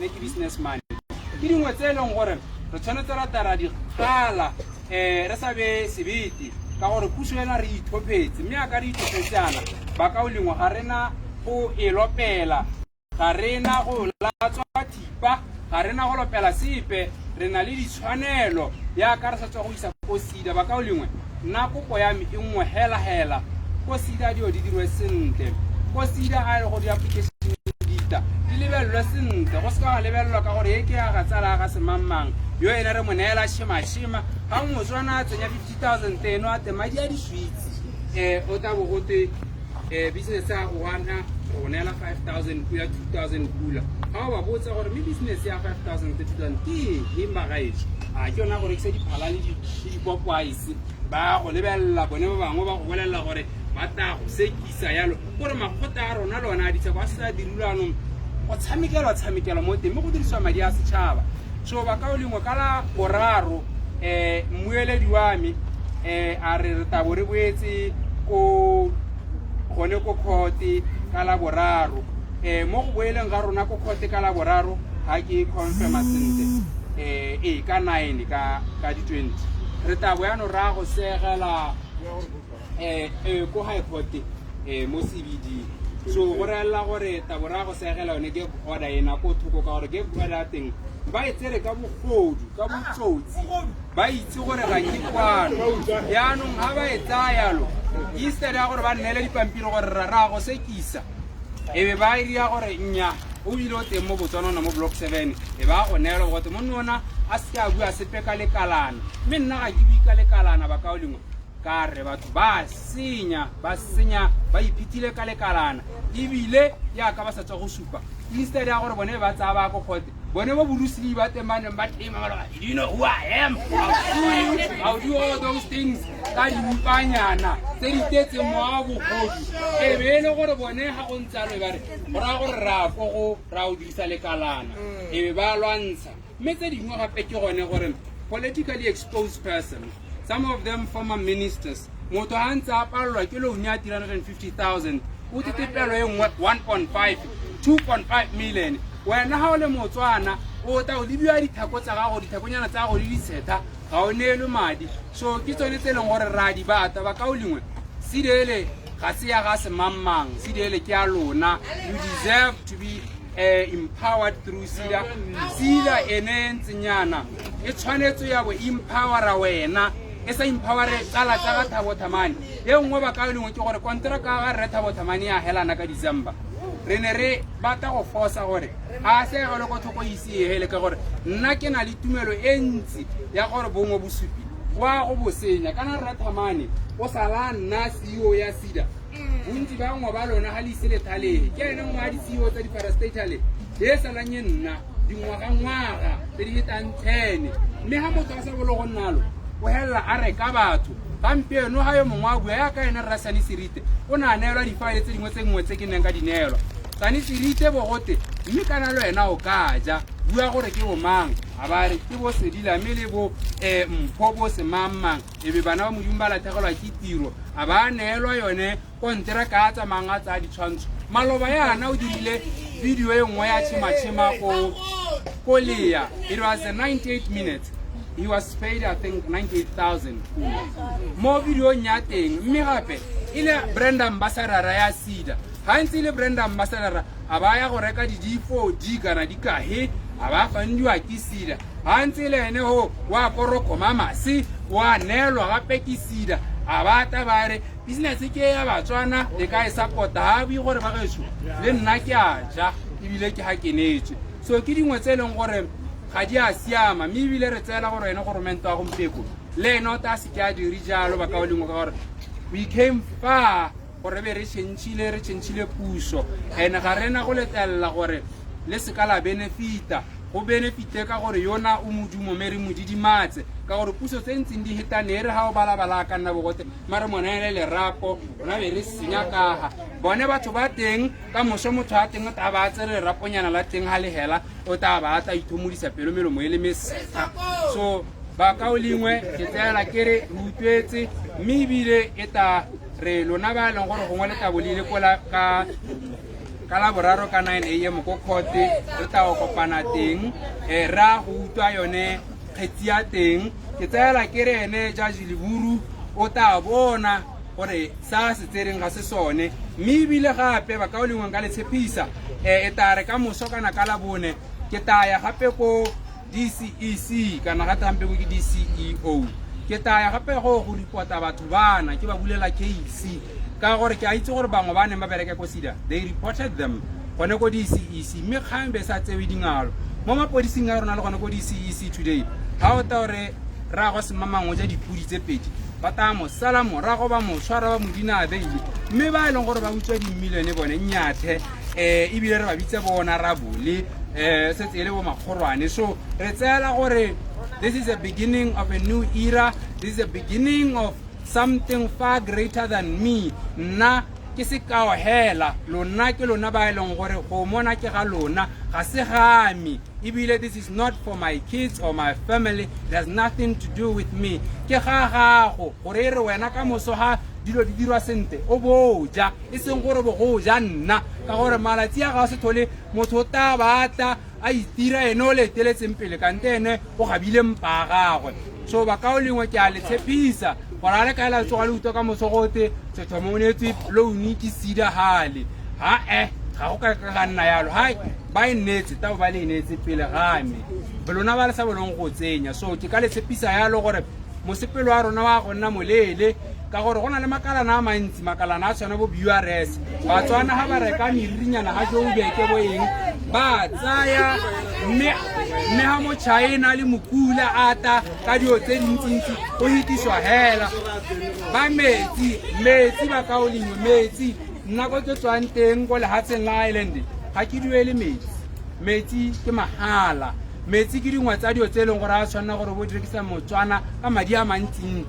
businessman ke dingwe tse eleng gore re tshwanetse ra tara di kgala re sa be sebete ka gore puso ena re ithopetse mme a ka re ithopetse ana ba ka o lengwe ga rena go elopela ga rena go latswa thipa ga rena go lopela sepe re na le ditshwanelo ya ka re sa tswa go isa ko SEDA ba ka o lengwe nna kopo ya me e nngwe hela ko SEDA dio di dirwe sentle ko SEDA a go di application dita di lebellwe sentle go se ka lebellwa ka gore e ke ya ga tsala ga semamang yo ena re monela shima ga motswana a tsenya 50,000 teno a temadi ya diswitsi o ta bo gote business a go wana go nela 5,000 kula 2,000 kula ga o ba botsa gore me business ya 5,000 30,000 ke magaetso a ke yona gore ke se diphala le dipopwaise ba go lebella bone ba bangwe ba go bolelela gore ba ta go sekisa yalo gore makgotla a rona lona a ditsheko a sa dirulanong go tshamekelwa mo teng mo go dirisiwa madi a setšhaba so ba ka o lengwe ka la boraro mmueledi wa me a re tabo re boetse gone ko khote ka la boraro mo go boeleng ga rona ko khote ka la boraro ga ke confirma sentle ka 9 ka di 20 re tabo ya no ra go segela ko high court mo CBD so go rela gore tabo ra go segela one ke order ena ko thuko ka gore ke order teng ba itsere ka bogodu ka botsotsi ba itse gore ga ke kwano yaanong ga ba etsa yalo instead ya gore ba nnele dipampiri gore ra go sekisa ebe ba iria gore nya o ile o teng mo Botswana mo block 7 e ba go nelo go te monona a se ka bua sepe ka lekalana mme nna ga ke bua ka lekalana ba ka o lengwe ka re batho ba senya ba iphithile ka lekalana ebile ya ka ba sa tswa go supa instead ya gore bone ba tsa ba go khote bone ba burusili ba temaneng ba tema ba you know who I am I'll do all those things ka dimpanyana tse di tetse mo a bogodu e be le gore bone ga go ntsalo ba re ra gore ra go ra o dirisa lekalana e be ba lwantsha mme tse dingwe gape ke gone gore politically exposed person, some of them former ministers, motho ha ntse a palelwa ke loan ya 350,000 o titepelo e 1.5 2.5 million wena ha o le Motswana o ta o dibiwa dithako tsa gago dithakonyana tsa go di diseta ga o neelo madi so ke tsone tse leng gore ra di bata ba ka o lengwe SEDA ga se ya ga se mamang SEDA ke ya lona you deserve to be empowered through SEDA ene ntsenyana e tshwanetse ya bo empowera wena e sa empowere tsala tsa ga Thabo Thamani e nngwe ba ka o lengwe ke gore kontraka ga re Thabo Thamani ya helana ka December re ne re bata go forsa gore a se go le go thoko isi hele ka gore nna ke na le tumelo e ntsi ya gore bongwe bosupi wa go bosenya kana re Thamani o sala nna CEO ya SEDA bontsi ba ngwa ba lona ga le ise le thale ke ene ngwa di CEO tsa di parastatale e salanye nna dingwaga tse di hitang 10 mme ha motho a sa bolo go nnalo o hella a re ka batho gampieno ga yo mongwe a bua ya ka ene Rasani Serite o ne a neelwa difaele tse dingwe tse ngwe tse ke neng ka dineelwa Sani Serite bogote mme kana le wena o ka ja bua gore ke bo mang a ba re ke bo Sedila mme le bo Mpho bo Semamang e be bana ba Modimo ba latlhegelwa ke tiro a ba neelwa yone kontraka tsa manga tsa ditshwantsho maloba yana o dirile video e nngwe ya chima ko Lea. It was 98 minutes. He was paid, I think, 98,000. More video nyateng. Mme gape ile brand ambassador ya SEDA. Hantsi ile brand ambassador abaya go reka di D4D kana di ka he aba fandiwa ke SEDA. Hantsi ile ene ho wa koroko mama si wa nelwa gape ke SEDA. Abata bare business ke ya Batswana le ka e supporta ha bi gore ba gesho le nna ke a ja ibile ke ha kenetse so ke dingwe tse leng gore ga di a siama mme ibile re tsela gore ene go romenta go mpeko le no ta se ke a di rijalo ba ka o lengwe ka gore we came far gore be re tshentshile puso ene ga rena go letella gore le se ka la benefita go benefite ka gore yona o modumo mere modidimatse ka gore puso tse ntseng di hitane re ha o balabala ka nna bogote mare mona le rapo ona be re senya ka bone batho ba teng ka moso motho a teng ta ba tsere raponyana la teng ha le hela o ta ba ta ithomodisa pelo melomo ele meseta so ba ka o lengwe ke tsela ke re utlwetse mme bile eta re lona ba leng gore go ngwele tabolile kola ka Laboraro ka 9 AM ko khote re ta go kopana teng ra go utwa yone kgetsi ya teng ke tsela ke re ene Judge Leburu o ta bona gore sa se tsereng ga se sone mme bile gape ba ka o lengwe ka le tshepisa e tare ka moso kana ka Labone ke taya gape ko DCEC kana ga tampe go ke DCEO ke taya gape go reporta batho bana ke ba bulela case ka gore ke a itse gore bangwe ba ne ba bereke ko SIDA they reported them gone ko DCEC mme kgambe sa tsewe dingalo mo mapodising a rona le gone ko DCEC today ha o ta gore ra go se mamangwe ja dipudi tse pedi ba ta mo sala morago ba mo tshwara ba modina beile mme ba ileng gore ba utswa dimilione bone nyathe ibile re ba bitse bona Rabole se tsele bo makgorwane so re tsela gore this is a beginning of a new era. This is a beginning of something far greater than me. Na ke se ka hela lona ke lona ba eleng gore go mona ke ga lona ga se gami ibile this is not for my kids or my family. It has nothing to do with me. Ke ga gago gore re wena ka moso ha dilo di dirwa sente o boja e seng gore bo go ja nna ka gore malatsi a ga se thole motho ta bata a itira eno le teletseng pele kante ene o gabile mpa gagwe so ba ka o lengwe ke a le tshepisa gore a le ka ela tsoga le utwa ka mosogote se thomonetse loan ke SIDA hale ha ga go ka nna yalo hai ba inetse ta ba le inetse pele game belona ba le sa bolong go tsenya so ke ka le tshepisa yalo gore mosepelo wa rona wa go nna molele ka gore gona le makalana a mantsi makalana a tshwana bo BURS ba tswana ha ba reka meririnyana ga jo beke bo eng ba tsaya mme ha mo China le mokula ata ka dio tse dintsi o hitiswa hela ba metsi ba ka o lengwe metsi nna go tswang teng go le Hudson Island ga ke duele metsi ke mahala metsi ke dingwa tsa dio tse leng gore a tshwana gore bo direkisa motswana ka madi a mantsi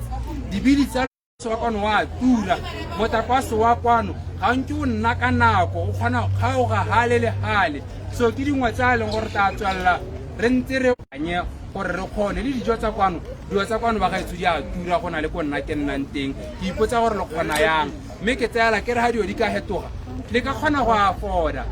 dibili tsa wa kwano wa tura motakwaso wa kwano ga ntse o nna ka nako o kgona go ga hale le hale so ke dingwe tsa leng gore ta tswalla re ntse re banye gore re kgone le dijo tsa kwano ba ga itse di a tura gona le go nna ke nnang teng ke ipotsa gore le kgona yang mme ke tsela ke re ha dio di ka hetoga le ka kgona go afforda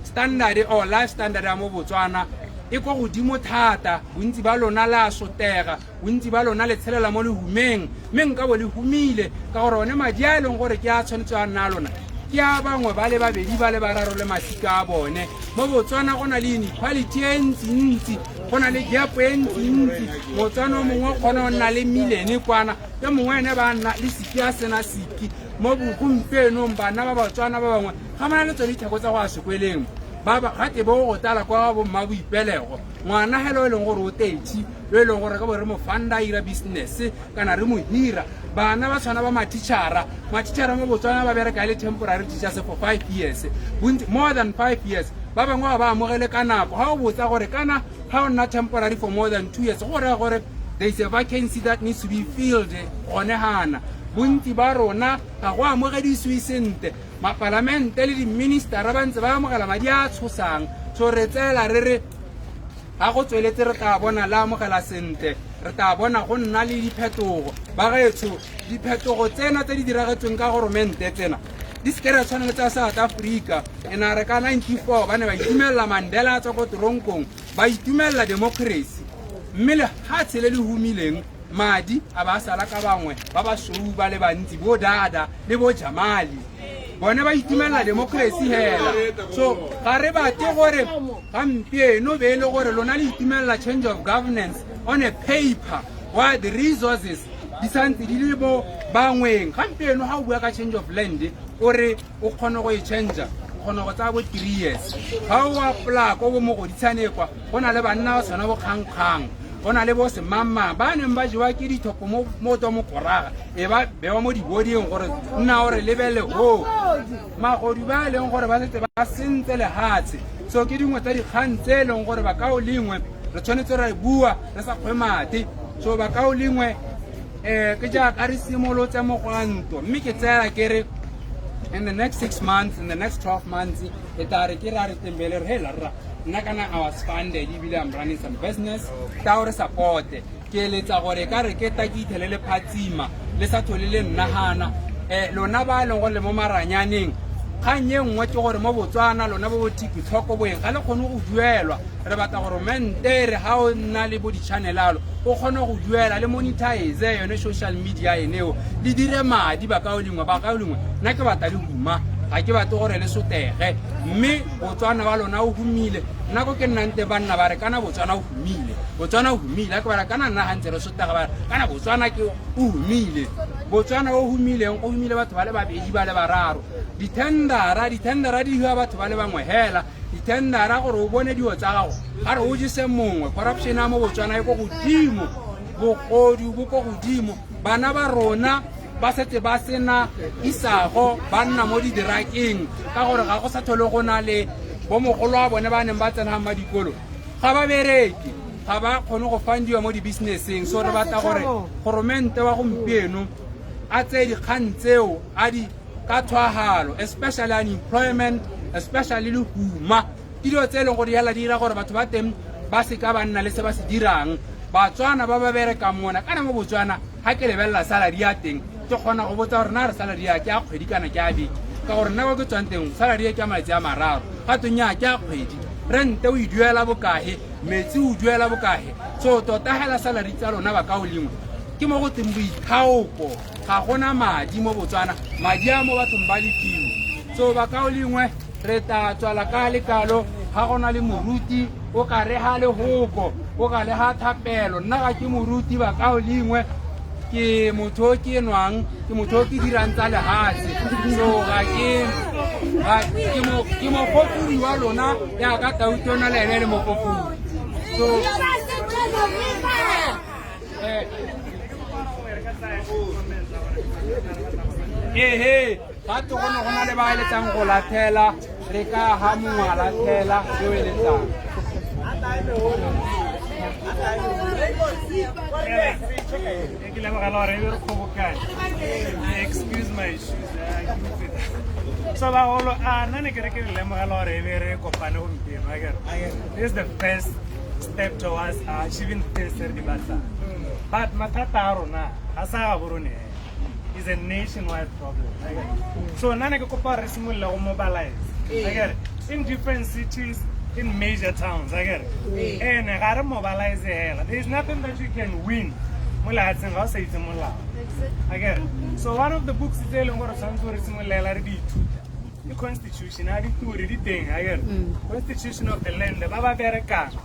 standard or life standard ya mo Botswana e go godimo thata bontsi ba lona la sotega bontsi ba lona le tshelela mo lehumeng mme nka bo le humile ka gore one madi a leng gore ke a tshwanetse a nna lona ke a bangwe ba le babedi ba le bararo le masika a bone mo Botswana go na le inequality e ntsi go na le gap e ntsi Motswana mongwe kgona go nna le million kwana ke mongwe ene ba nna le siki a sena siki mo bogompienong bana ba Batswana ba bangwe ga mana le tsone ditheko tsa go a sekweleng baba gate bo go tala kwa bo mma boipelego ngwana helo e leng gore o tetsi le leng gore ka bo re mo funda ira business kana re mo hira bana ba tshwana ba matitshara mo Botswana ba bereka ile temporary teachers for 5 years more than 5 years ba bangwe ba amogele ka nako ha o botsa gore kana ha o nna temporary for more than 2 years gore there is a vacancy that needs to be filled gone hana bontsi ba rona ga go amogediswe sente mapalamente le di-ministera ba ntse ba amogela madi a tshosang so re tsela re ga go tsweletse re tla bona la amogela sente re tla bona go nna le diphetogo ba gaetsho diphetogo tsena tse di diragetsweng ka goromente tsena di sekere tshwana le tsa South Africa ena re ka 94 ba ne ba itumelela Mandela a tswa ko toronkong ba itumelela democracy mme le ha tshele le humileng madi a ba sala ka bangwe ba ba shou ba le bantsi bo Dada le bo Jamali bone ba itumela democracy hela so ga re bate gore gampieno be le gore lona le itumela change of governance on a paper while the resources di santse di le bo bangweng gampieno ha o bua ka change of land ore o kgone go e change kgona go tsa bo 3 years ha o apply go bo mo go ditsanekwa gona le banna ba tsana bo kgangkgang gona le bo se mama ba neng ba jiwa ke dithopo mo to mo koraga e ba bewa mo diboding gore nna gore lebele go magodi ba leng gore ba setse ba sentse le hatse so ke dingwe tsa dikgang tse leng gore ba ka o lengwe re tshwanetse re bua re sa kgwemate so ba ka o lengwe ke jaaka re simolotse mogwanto mme ke tsela ke re in the next 6 months in the next 12 months e tare ke ra re tembele re hela rra nakana I was funded ibile I'm running some business ta gore support ke letsa gore ka re ke ta ke ithele le phatsima le sa thole le nnahana lona ba leng go le mo maranyaneng kgang ye nngwe ke gore mo Botswana lona bo TikTok boeng ga le kgone go duelwa re batla gore mente re ga o nna le bo di-channel alo o kgone go duela le monetize yone social media eneo le dire madi ba ka o lengwe nna ke batla le huma ga ke batle gore le sotege mme Botswana wa lona o humile nna ko ke nnante banna ba re kana Botswana o humile a ke bara kana nna gantse re sotega ba kana Botswana ke o humile Botswana o humileng o humile batho ba le babedi ba le bararo ditendara di hwa batho ba le bangwe hela ditendara gore o bone dio tsa gago ga re o jise mongwe corruption ya mo Botswana e go godimo bogodu bo go godimo bana ba rona ba setse ba sena isago ba nna mo didirakeng ka gore ga go sa thole go na le bo mogolo wa bone ba neng ba tsena ma dikolo ga ba bereki ga ba kgone go fandiwa mo di-businesseng so re batla gore goromente wa gompieno a tseye dikgang tseo a di ka thwagalo especially unemployment especially le huma ke dilo tse e leng gore di hela di dira gore batho ba teng ba se ka ba nna le se ba se dirang Batswana ba ba bereka mona kana mo Botswana ga ke lebelela salary ya teng ke kgona go botsa gore na re salary ya ke a kgwedi kana ke a beke ka gore nna go ke tswang teng salary ya ke a malatsi a mararo ga tonya ke a kgwedi rente o e duela bokae metsi o duela bokae so tota hela salary tsa lona ba ka o lengwe ke mo go teng boithaopo ga gona madi mo Botswana madi a mo bathong ba lefiwe so ba ka o lengwe re ta tswala ka lekalo ga gona le moruti o ka re ha le hoko o ka le ha thapelo nna ga ke moruti ba ka o lengwe ke motho ke nwang ke motho ke dirang tsa lehatse so ke mo kopudi wa lona ya ka tautona le ene le mo kopudi so ga to gona gona le ba eletsang go lathela re ka ha mongwe a lathela yo eletsang excuse my shoes so ba holo nna ne ke re ke le mogala gore e re kopane gompieno this is the first step towards achieving the things re di batlang but mathata a rona a sa ga borone is a nationwide problem so nna ne ke kopa re simolola go mobilize in different cities in major towns and ga re mobilize hela there is nothing that you can win mo lahatseng ga o sa itse molao so one of the books tse e leng gore tshwanetse re simololela re di ithuta ke constitution a dituri di teng constitution of the land ba ba berekang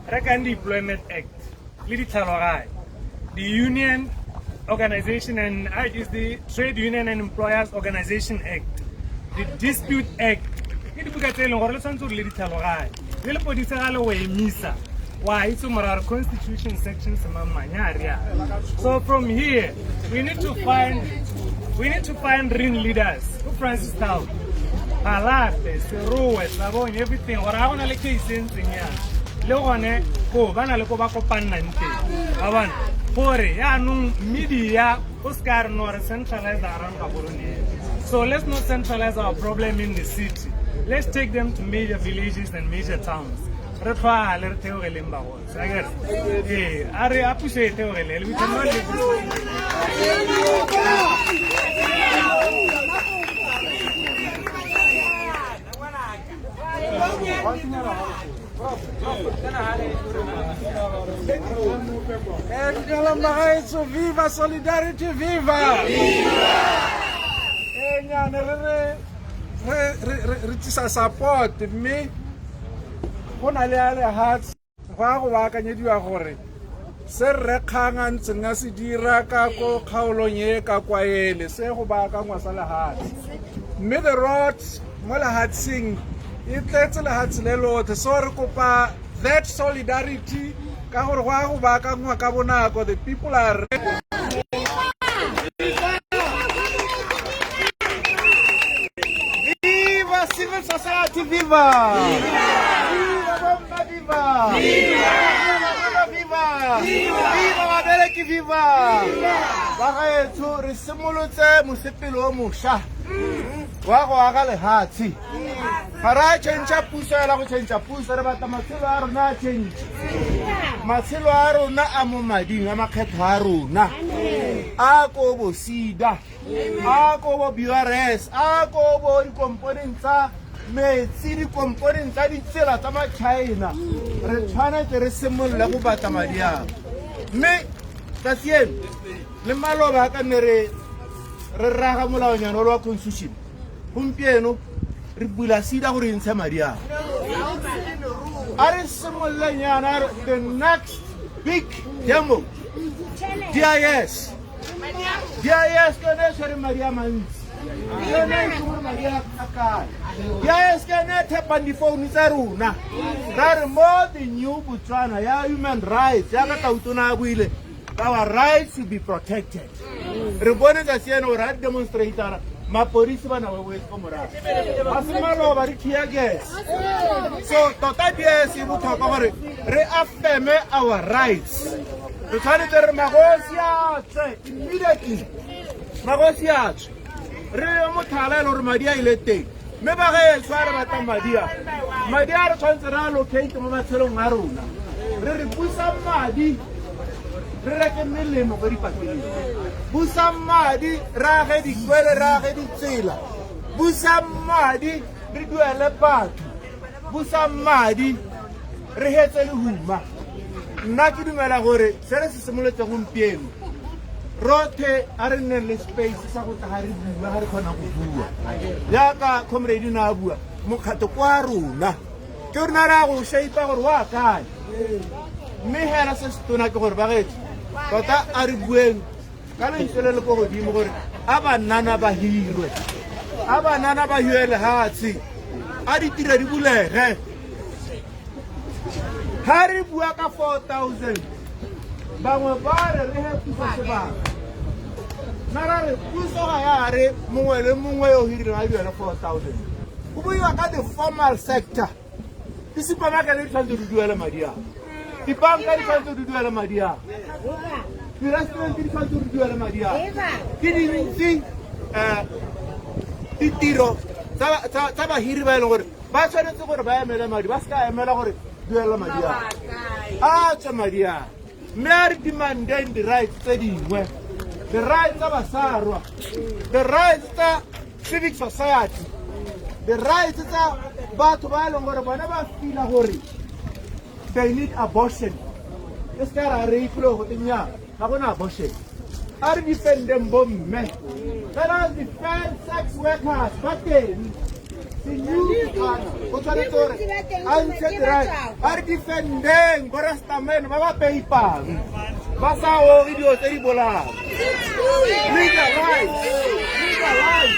rekang di-employment act le ditlhaloganyo the union organization and is the trade union and employers organization act the dispute act ke dibuka tse e leng gore le tshwanetse gore le ditlhaloganyo le lepodisa ga le go emisa wa itse moraro constitution section semamanya so from here we need to find real leaders who Francis Tau Palate Seruwe Sabonye everything gore ga gona le case ntseng yana le gone go bana le go ba kopanang teng ba bana gore yaanong media o ska re no re centralize around ka borone so let's not centralize our problem in the city. Let's take them to major villages and major towns. Re tshwale re theogeleng ba go a re appreciate theogelele we cannot live Viva Solidarity, viva! Re tsisa support mme go na le a lehatse go go baakanyediwa gore se re kganga ntseng a se dira ka ko kgaolong e ka kwaele se go baakangwa sa lehatse mme the roads mo lehatseng e tletse lehatse le lotlhe so re kopa that solidarity ka gore go baakangwa ka bonako the people are civil society, viva! Viva Bomba, viva! Viva! Viva! Viva Mabereki, viva! Bagaetso re simolotse mosepelo o mosha wa go aga lehatsi ga ra change puso ya go change puso re batla matshelo a rona change matshelo a rona a mo mading a makgetho a rona a ko bo SIDA, a ko bo BRS, a ko bo di-component tsa metsi, di-component tsa ditsela tsa ma-China. Re tshwanetse re simolola go batla madi ao. Mme tsatsi eno le maloba ka nne re raga molaonyana wa constitution gompieno re bula SIDA gore e ntshe madi ao. A re simololanyana the next big demo DIS ke yone e tshwere madi a mantsi, ke yone e tshwere madi a kakae. DIS ke yone e thepang difounu tsa rona ra re mo the new Botswana ya human rights ya ka tautona a buile our rights to be protected. Re bone tsatsi eno gore a di-demonstratara mapolisi ba na wewetse ko morago ba se maloba di tear gas. So tota DIS e botlhokwa gore re affirme our rights. Re tshwanetse re magosi a tswe immediately, magosi a tswe re mothala e le gore madi a ile teng. Mme ba gaetsho a re batlang madi a re tshwanetse re allocate mo matshelong a rona, re re busa madi, re reke melemo ko dipatleng, busa madi re age dikwele, re age ditsela, busa madi re duele batho, busa madi re hetse lehuma. Nna ke dumela gore se re se simolotse gompieno rothe a re nne le space sa go tla ga re bua ga re kgona go bua yaka comrade na a bua mokgato kwa rona ke rona ra go shapea gore wa kae. Mme hela se se tona ke gore bagetsi tota a re bueng ka lentswe le le ko godimo gore a banana ba hirwe, a banana ba hiwe lehatshe, a ditira di bulege. Ha re bua ka 4,000 bangwe ba re he puso sebaka na ra re puso ga ya re mongwe le mongwe yo hireng a duela 4,000. Go buiwa ka the formal sector, di-supermarket di tshwanetse di duele madi ao, dibanka di tshwanetse di duele madi ao, di-restaurant di tshwanetse di duele madi ao. Ke dintsi ditiro tsa bahiri ba e leng gore ba tshwanetse gore ba emele madi, ba se ka emela gore duela madi a tswa madi a. Mme a re demandeng di-rights tse dingwe, the-rights tsa basarwa, the-rights tsa civic society, the-rights tsa batho ba e leng gore bona ba fila gore they need abortion. E se ka ra re ipole go tenya ga gona abortion. A re defendeng bomme, let us defend sex workers ba teng. Are defending Borastamen, Baba Paypal, Basao, videos, Ebola. Legal rights, legal rights.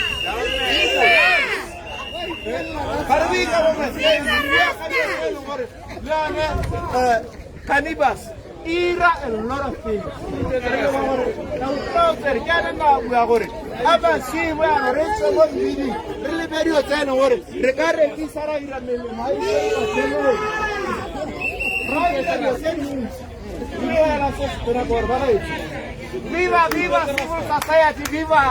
Cannibals, Ira, and a lot of things. Aba si we are rich about meeting. Really very hotel or regarding this Sara Ira Right, viva, viva, civil society, viva!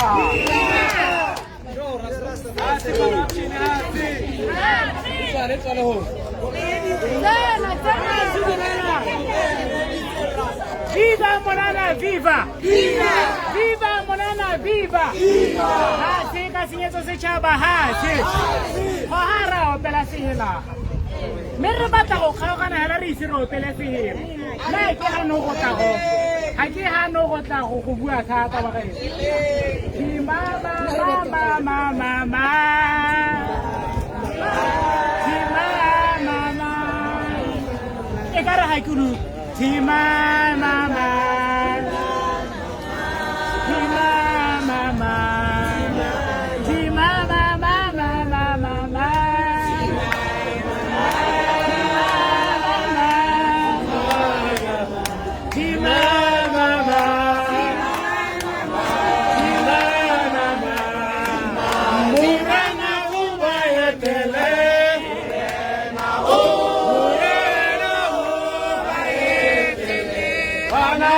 Viva Monana, viva! Viva! Viva Monana, viva! Viva! Hasi kasinyeto se chaba hasi. Kohara opela sihela. Mere bata go kgaogana hela re ise re opele sihela. Na ke ha no go tla go. Ha ke ha no go tla go go bua thata ba gae. Mama mama mama mama. Mama. E ka re ha ke lu. Tima mama, Tima mama, Tima mama, mama, mama, Tima mama, Murana ubaya tele. Bana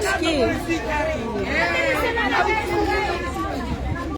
Ski.